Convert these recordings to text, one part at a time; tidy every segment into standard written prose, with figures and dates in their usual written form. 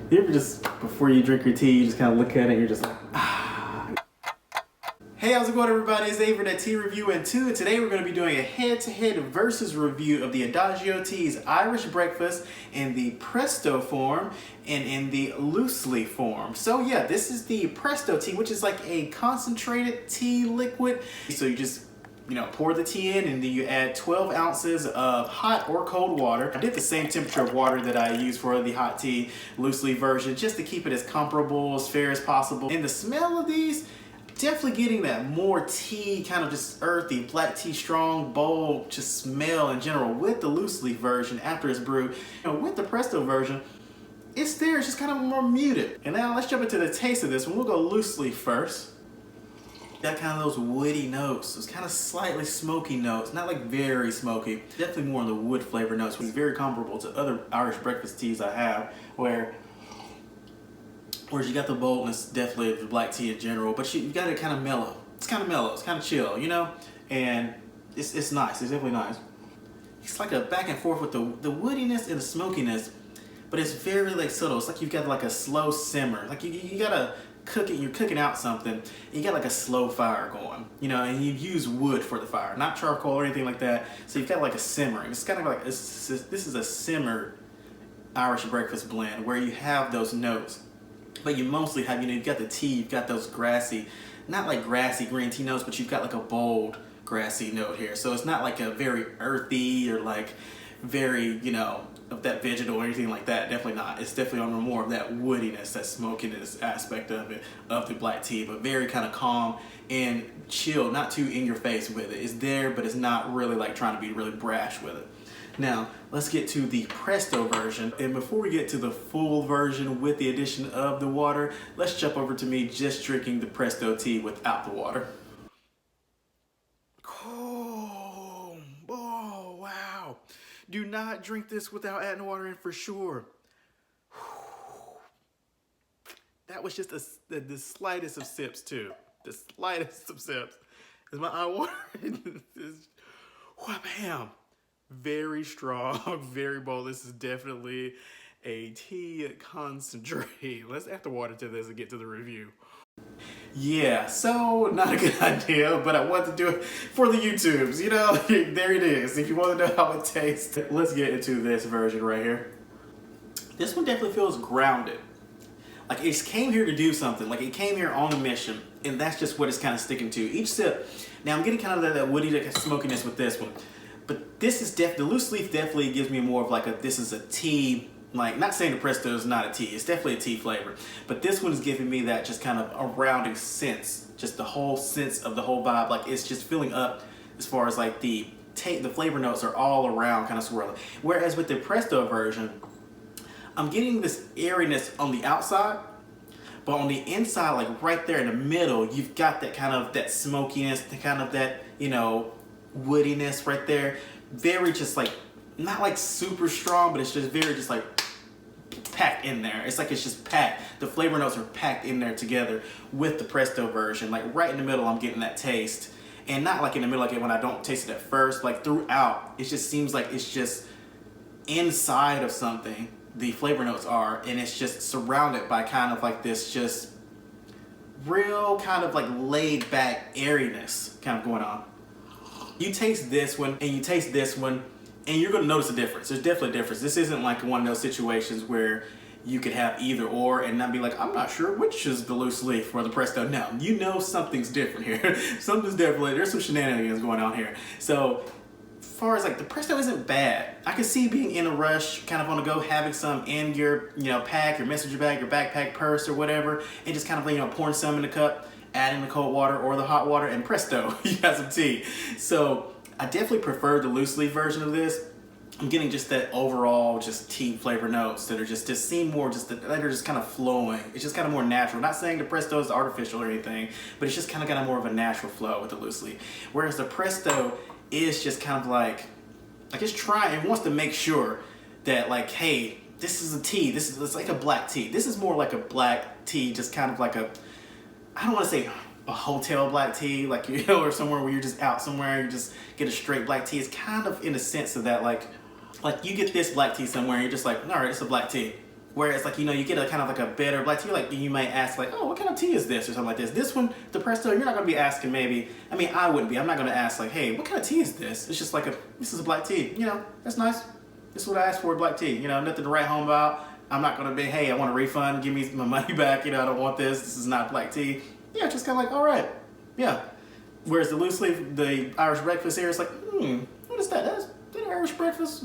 You ever just, before you drink your tea, you just kind of look at it and you're just like, ah. Hey, how's it going, everybody? It's Avery at Tea Review and 2, and today we're going to be doing a head-to-head versus review of the Adagio Teas Irish Breakfast in the Presto form and in the loose leaf form. So yeah, this is the Presto tea, which is like a concentrated tea liquid. So you just pour the tea in and then you add 12 ounces of hot or cold water. I did the same temperature of water that I use for the hot tea loose leaf version just to keep it as comparable, as fair as possible. And the smell of these, definitely getting that more tea, kind of just earthy, black tea, strong, bold, just smell in general with the loose leaf version after it's brewed. With the Presto version, it's there, it's just kind of more muted. And now let's jump into the taste of this one. We'll go loose leaf first. Got kind of those woody notes, those kind of slightly smoky notes, not like very smoky, definitely more on the wood flavor notes, which is very comparable to other Irish breakfast teas I have, whereas you got the boldness definitely of the black tea in general, but you got it kind of mellow. It's kind of mellow, it's kind of chill, and it's nice, it's definitely nice. It's like a back and forth with the woodiness and the smokiness, but it's very like subtle. It's like you've got like a slow simmer, like you gotta cook it, you're cooking out something, and you got like a slow fire going, and you use wood for the fire, not charcoal or anything like that. So you've got like a simmering. It's kind of like, this is a simmered Irish breakfast blend where you have those notes, but you mostly have, you've got the tea, you've got those grassy, not like grassy green tea notes, but you've got like a bold grassy note here. So it's not like a very earthy or like very, of that vegetal or anything like that. Definitely not. It's definitely on more of that woodiness, that smokiness aspect of it, of the black tea, but very kind of calm and chill, not too in your face with it. It's there, but it's not really like trying to be really brash with it. Now, let's get to the Presto version. And before we get to the full version with the addition of the water, let's jump over to me just drinking the Presto tea without the water. Oh, wow. Do not drink this without adding water in for sure. That was just the slightest of sips too. The slightest of sips. Is my eye watering? Bam. Very strong, very bold. This is definitely a tea concentrate. Let's add the water to this and get to the review. Yeah, so not a good idea, but I want to do it for the YouTubes, there it is. If you want to know how it tastes, let's get into this version right here. This one definitely feels grounded. Like it came here to do something, like it came here on a mission, and that's just what it's kind of sticking to. Each sip, now I'm getting kind of that woody smokiness with this one, but this is the loose leaf definitely gives me more of like this is a tea. Like, not saying the Presto is not a tea, it's definitely a tea flavor, but this one is giving me that just kind of a rounding sense, just the whole sense of the whole vibe. Like it's just filling up as far as like the flavor notes are all around kind of swirling. Whereas with the Presto version, I'm getting this airiness on the outside, but on the inside, like right there in the middle, you've got that kind of that smokiness, the kind of that, woodiness right there. Very just like, not like super strong, but it's just very just like packed in there. It's like it's just packed. The flavor notes are packed in there together with the Presto version. Like right in the middle, I'm getting that taste. And not like in the middle, like when I don't taste it at first, like throughout, it just seems like it's just inside of something, the flavor notes are, and it's just surrounded by kind of like this just real kind of like laid back airiness kind of going on. You taste this one and you taste this one, and you're going to notice a difference. There's definitely a difference. This isn't like one of those situations where you could have either or and not be like, I'm not sure which is the loose leaf or the Presto. No, something's different here. Something's definitely, there's some shenanigans going on here. So as far as like the Presto isn't bad. I can see being in a rush, kind of on the go, having some in your pack, your messenger bag, your backpack, purse or whatever, and just kind of pouring some in the cup, adding the cold water or the hot water, and presto, you got some tea. So I definitely prefer the loose leaf version of this. I'm getting just that overall just tea flavor notes that are just seem more that are just kind of flowing. It's just kind of more natural. Not saying the Presto is artificial or anything, but it's just kind of got a more of a natural flow with the loose leaf. Whereas the Presto is just kind of like it's trying, it wants to make sure that like, hey, this is a tea. It's like a black tea. This is more like a black tea, just kind of like I don't want to say a hotel black tea, like, or somewhere where you're just out somewhere, you just get a straight black tea. It's kind of in a sense of that, like you get this black tea somewhere, and you're just like, all right, it's a black tea. where it's like, you know, you get a kind of like a bitter black tea, like you might ask like, oh, what kind of tea is this or something like this. This one, the Presto, you're not gonna be asking maybe, I mean, I wouldn't be, I'm not gonna ask like, hey, what kind of tea is this? It's just like this is a black tea, you know, that's nice. This is what I asked for, black tea, you know, nothing to write home about. I'm not gonna be, hey, I want a refund, give me my money back, you know, I don't want this is not black tea. Yeah, just kind of like, all right, yeah. Whereas the loose leaf, the Irish breakfast here is like, what is that? Is that an Irish breakfast?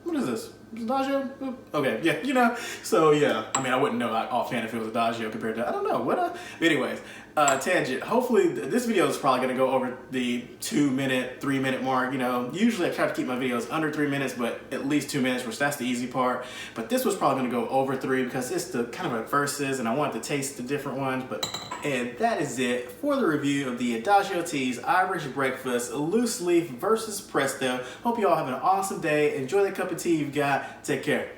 What is this? Adagio? Okay, yeah, you know. So yeah, I mean, I wouldn't know offhand if it was Adagio compared to, I don't know, what? Anyways, tangent. Hopefully, this video is probably gonna go over the 2 minute, 3 minute mark. You know, usually I try to keep my videos under 3 minutes, but at least 2 minutes, which that's the easy part. But this was probably gonna go over 3 because it's the kind of a verses, and I wanted to taste the different ones. And that is it for the review of the Adagio Teas Irish Breakfast Loose Leaf versus Presto. Hope you all have an awesome day. Enjoy the cup of tea you've got. Take care.